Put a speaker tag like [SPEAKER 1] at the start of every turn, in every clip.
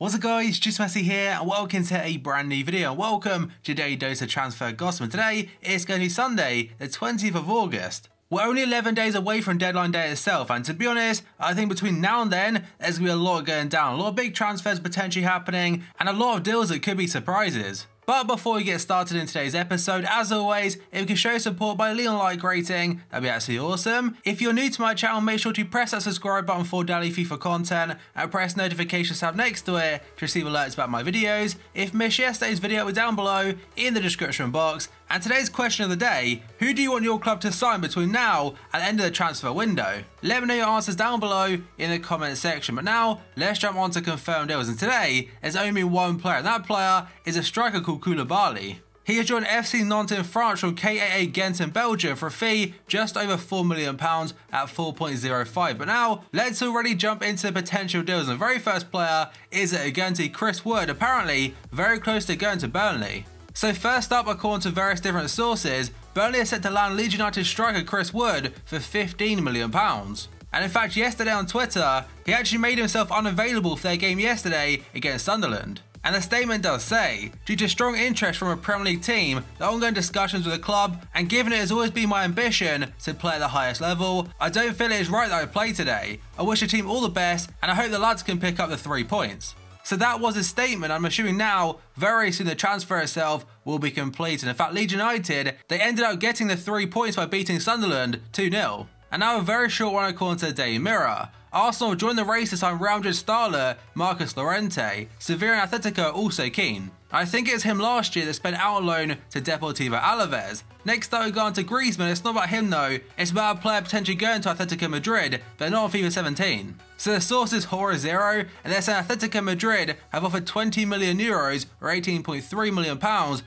[SPEAKER 1] What's up guys, just Messi here and welcome to a brand new video. Welcome to Daily Dose of Transfer Gossip. Today it's going to be Sunday, the 20th of August. We're only 11 days away from deadline day itself, and to be honest, I think between now and then, there's going to be a lot going down. A lot of big transfers potentially happening, and a lot of deals that could be surprises. But before we get started in today's episode, as always, if you can show support by leaving a like rating, that'd be absolutely awesome. If you're new to my channel, make sure to press that subscribe button for daily FIFA content and press notifications tab next to it to receive alerts about my videos. If you missed yesterday's video, we're down below in the description box. And today's question of the day, who do you want your club to sign between now and the end of the transfer window? Let me know your answers down below in the comment section. But now, let's jump on to confirmed deals. And today, there's only one player, and that player is a striker called Koulibaly. He has joined FC Nantes in France from KAA Ghent in Belgium for a fee just over £4 million at 4.05. But now, let's already jump into the potential deals. And the very first player is a Guernsey Chris Wood, apparently very close to going to Burnley. So first up, according to various different sources, Burnley is set to land Leeds United striker Chris Wood for £15 million. And in fact, yesterday on Twitter, he actually made himself unavailable for their game yesterday against Sunderland. And the statement does say, due to strong interest from a Premier League team, the ongoing discussions with the club, and given it has always been my ambition to play at the highest level, I don't feel it is right that I play today. I wish the team all the best, and I hope the lads can pick up the 3 points. So that was his statement. I'm assuming now, very soon the transfer itself will be complete. And in fact, Leeds United, they ended up getting the 3 points by beating Sunderland 2-0. And now a very short one according to the Daily Mirror. Arsenal joined the race to sign Real Madrid starter Marcos Llorente. Sevilla and Atletico are also keen. I think it's him last year that spent out on loan to Deportivo Alaves. Next up we go on to Griezmann. It's not about him though, it's about a player potentially going to Atletico Madrid, but not on FIFA 17. So the source is Horror Zero, and they're saying Atletico Madrid have offered €20 million or £18.3 million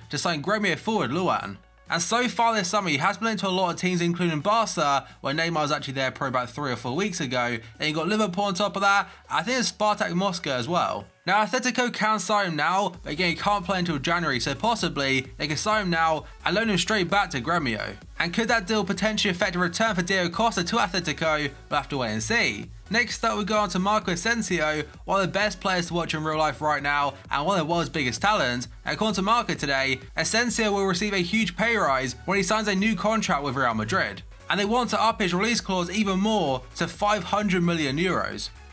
[SPEAKER 1] to sign Gremio forward Luan. And so far this summer, he has been linked to a lot of teams, including Barca, where Neymar was actually there probably about 3 or 4 weeks ago. Then you got Liverpool on top of that. I think it's Spartak Moscow as well. Now, Atletico can sign him now, but again, he can't play until January, so possibly they can sign him now and loan him straight back to Gremio. And could that deal potentially affect a return for Diego Costa to Atletico? We'll have to wait and see. Next up, we go on to Marco Asensio, one of the best players to watch in real life right now, and one of the world's biggest talents. And according to Marco today, Asensio will receive a huge pay rise when he signs a new contract with Real Madrid. And they want to up his release clause even more to €500 million.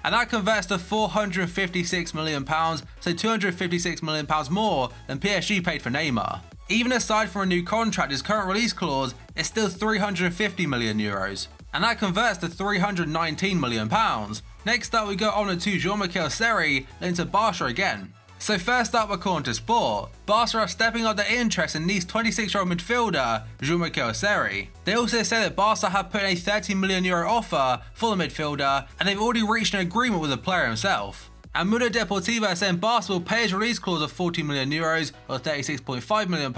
[SPEAKER 1] And that converts to £456 million, so £256 million more than PSG paid for Neymar. Even aside from a new contract, his current release clause is still €350 million. And that converts to £319 million. Next up we go on to Jean-Michel Serie, linked to Barca again. So first up, according to Sport, Barca are stepping up their interest in Nice 26-year-old midfielder Jean-Michel Serie. They also say that Barca have put in a €30 million offer for the midfielder, and they've already reached an agreement with the player himself. And Mundo Deportivo is saying Barca will pay his release clause of €40 million or £36.5 million,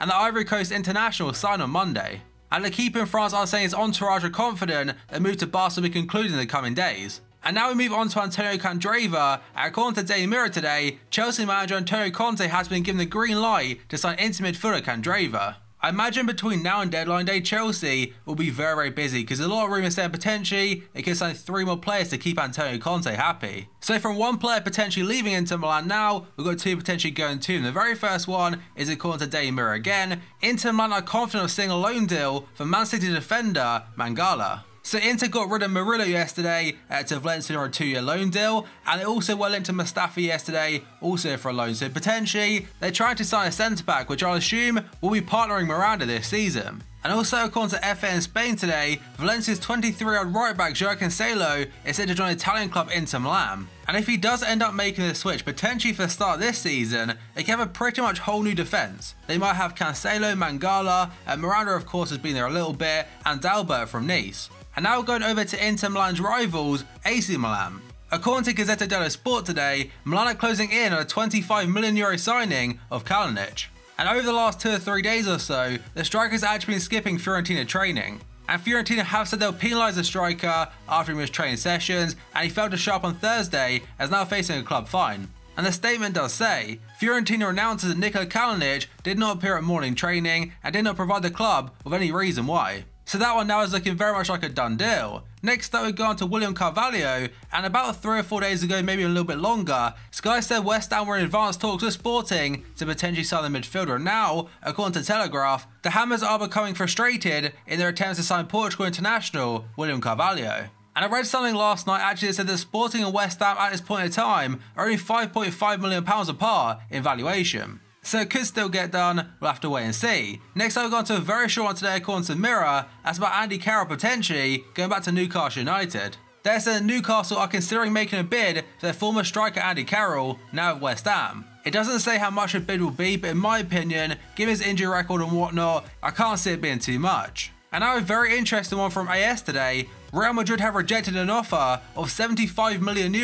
[SPEAKER 1] and the Ivory Coast international will sign on Monday. And L'Equipe in France are saying his entourage are confident that move to Barca will be concluded in the coming days. And now we move on to Antonio Candreva, and according to Daily Mirror today, Chelsea manager Antonio Conte has been given the green light to sign Inter midfielder Candreva. I imagine between now and deadline day, Chelsea will be very busy because a lot of rumours saying potentially they could sign 3 more players to keep Antonio Conte happy. So from one player potentially leaving Inter Milan now, we've got 2 potentially going to. And the very first one is according to Daily Mirror again. Inter Milan are confident of seeing a loan deal for Man City defender Mangala. So Inter got rid of Murillo yesterday to Valencia on a 2-year loan deal, and they also were linked to Mustafi yesterday, also for a loan. So potentially, they're trying to sign a centre-back, which I'll assume will be partnering Miranda this season. And also according to FA in Spain today, Valencia's 23-year-old right-back Joao Cancelo is set to join Italian club Inter Milan. And if he does end up making the switch, potentially for the start of this season, they can have a pretty much whole new defence. They might have Cancelo, Mangala, and Miranda of course has been there a little bit, and Dalbert from Nice. And now going over to Inter Milan's rivals, AC Milan. According to Gazzetta dello Sport today, Milan are closing in on a €25 million signing of Kalinic. And over the last 2 or 3 days or so, the striker's actually been skipping Fiorentina training. And Fiorentina have said they'll penalise the striker after he missed training sessions, and he failed to show up on Thursday as now facing a club fine. And the statement does say, Fiorentina announces that Nikola Kalinic did not appear at morning training and did not provide the club with any reason why. So that one now is looking very much like a done deal. Next up, we go on to William Carvalho, and about 3 or 4 days ago, maybe a little bit longer, Sky said West Ham were in advanced talks with Sporting to potentially sign the midfielder. Now, according to Telegraph, the Hammers are becoming frustrated in their attempts to sign Portugal international William Carvalho. And I read something last night actually that said that Sporting and West Ham at this point in time are only £5.5 million apart in valuation. So it could still get done, we'll have to wait and see. Next up, we've gone to a very short one today according to Mirror. That's about Andy Carroll potentially going back to Newcastle United. They said that Newcastle are considering making a bid for their former striker Andy Carroll, now at West Ham. It doesn't say how much a bid will be, but in my opinion, given his injury record and whatnot, I can't see it being too much. And now a very interesting one from AS today. Real Madrid have rejected an offer of €75 million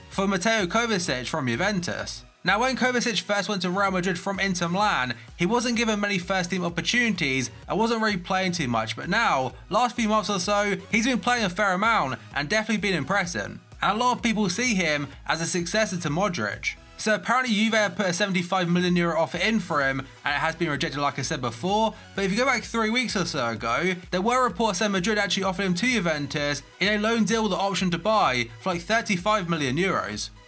[SPEAKER 1] for Mateo Kovacic from Juventus. Now, when Kovacic first went to Real Madrid from Inter Milan, he wasn't given many first-team opportunities and wasn't really playing too much, but now, last few months or so, he's been playing a fair amount and definitely been impressing. And a lot of people see him as a successor to Modric. So apparently Juve have put a €75 million offer in for him, and it has been rejected like I said before. But if you go back 3 weeks or so ago, there were reports that Madrid actually offered him to Juventus in a loan deal with the option to buy for like €35 million.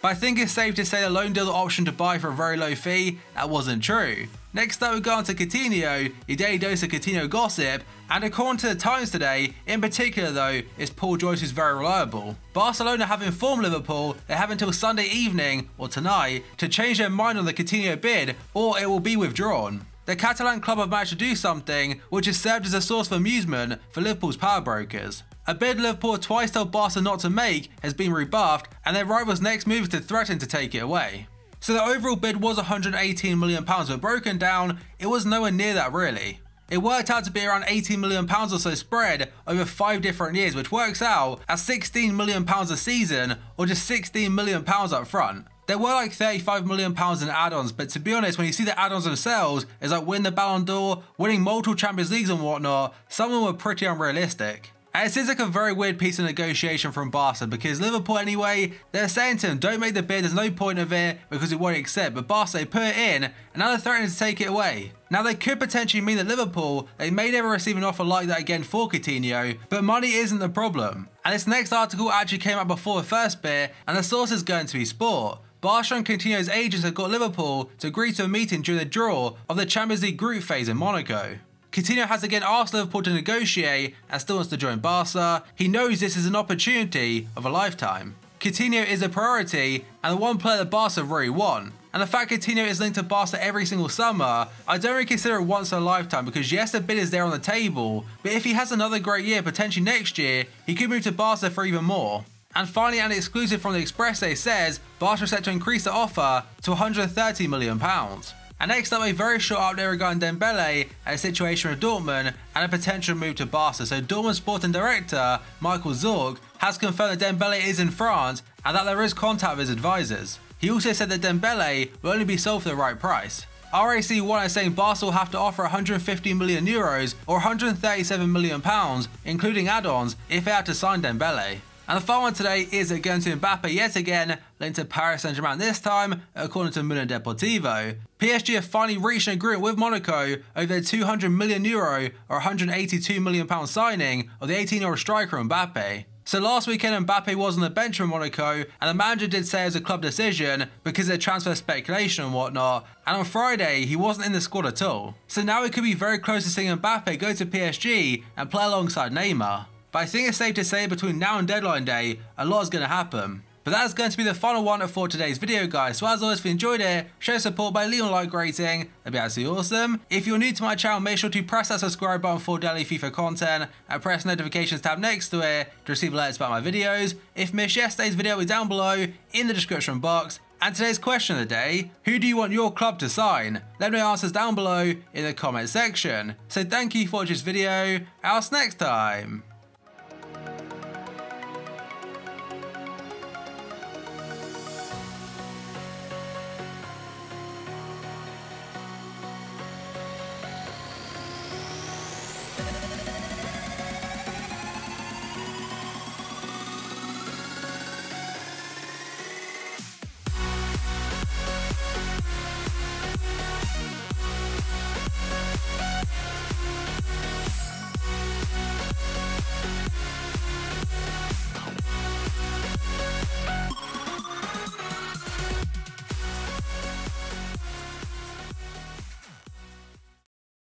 [SPEAKER 1] But I think it's safe to say the loan deal with the option to buy for a very low fee, that wasn't true. Next up, we go on to Coutinho, your daily dose of Coutinho gossip, and according to the Times today, in particular though, is Paul Joyce who's very reliable. Barcelona have informed Liverpool they have until Sunday evening, or tonight, to change their mind on the Coutinho bid, or it will be withdrawn. The Catalan club have managed to do something which has served as a source of amusement for Liverpool's power brokers. A bid Liverpool twice told Barca not to make has been rebuffed, and their rivals' next move is to threaten to take it away. So the overall bid was £118 million, but broken down, it was nowhere near that really. It worked out to be around £18 million or so spread over 5 different years, which works out as £16 million a season, or just £16 million up front. There were like £35 million in add-ons, but to be honest, when you see the add-ons themselves, it's like winning the Ballon d'Or, winning multiple Champions Leagues and whatnot, some of them were pretty unrealistic. And it seems like a very weird piece of negotiation from Barca, because Liverpool anyway, they're saying to him, don't make the bid, there's no point of it because we won't accept, but Barca, they put it in, and now they're threatening to take it away. Now they could potentially mean that Liverpool, they may never receive an offer like that again for Coutinho, but money isn't the problem. And this next article actually came out before the first bit, and the source is going to be Sport. Barca and Coutinho's agents have got Liverpool to agree to a meeting during the draw of the Champions League group phase in Monaco. Coutinho has again asked Liverpool to negotiate and still wants to join Barca. He knows this is an opportunity of a lifetime. Coutinho is a priority and the one player that Barca really want. And the fact Coutinho is linked to Barca every single summer, I don't really consider it once in a lifetime, because yes, the bid is there on the table, but if he has another great year, potentially next year, he could move to Barca for even more. And finally, an exclusive from the Express says Barca are set to increase the offer to £130 million. And next up, a very short update regarding Dembele and a situation with Dortmund and a potential move to Barca. So Dortmund sporting director Michael Zorc has confirmed that Dembele is in France and that there is contact with his advisors. He also said that Dembele will only be sold for the right price. RAC1 is saying Barca will have to offer €150 million or £137 million, including add-ons, if they had to sign Dembele. And the final one today is going to Mbappe yet again, linked to Paris Saint-Germain this time, according to Mundo Deportivo. PSG have finally reached an agreement with Monaco over their €200 million or £182 million signing of the 18-year-old striker Mbappe. So last weekend Mbappe was on the bench for Monaco, and the manager did say it was a club decision because of the transfer speculation and whatnot, and on Friday he wasn't in the squad at all. So now it could be very close to seeing Mbappe go to PSG and play alongside Neymar. But I think it's safe to say between now and deadline day, a lot is going to happen. But that is going to be the final one for today's video, guys. So as always, if you enjoyed it, show support by leaving a like rating. That'd be absolutely awesome. If you're new to my channel, make sure to press that subscribe button for daily FIFA content and press the notifications tab next to it to receive alerts about my videos. If you missed yesterday's video, it'll be down below in the description box. And today's question of the day, who do you want your club to sign? Let me know your answers down below in the comment section. So thank you for watching this video, I'll see you next time.